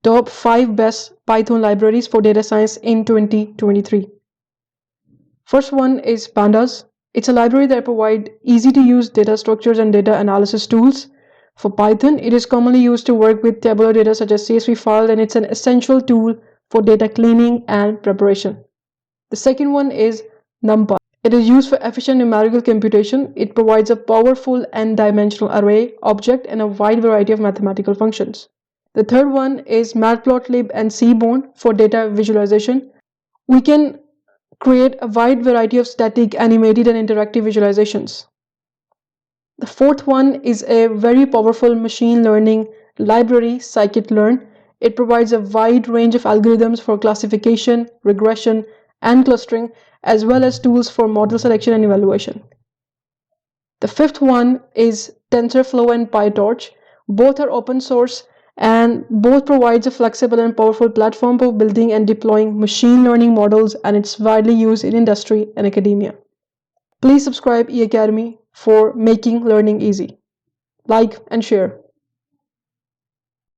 top 5 best Python libraries for data science in 2023. First one is pandas. It's a library that provides easy to use data structures and data analysis tools. For Python, it is commonly used to work with tabular data such as CSV files, and it's an essential tool for data cleaning and preparation. The second one is numpy. It is used for efficient numerical computation. It provides a powerful n-dimensional array object and a wide variety of mathematical functions. The third one is matplotlib and seaborn for data visualization. We can create a wide variety of static, animated, and interactive visualizations. The fourth one is a very powerful machine learning library, scikit-learn. It provides a wide range of algorithms for classification, regression, and clustering, as well as tools for model selection and evaluation. The fifth one is TensorFlow and PyTorch. Both are open source and both provides a flexible and powerful platform for building and deploying machine learning models, and it's widely used in industry and academia. Please subscribe eAcademy for making learning easy. Like and share.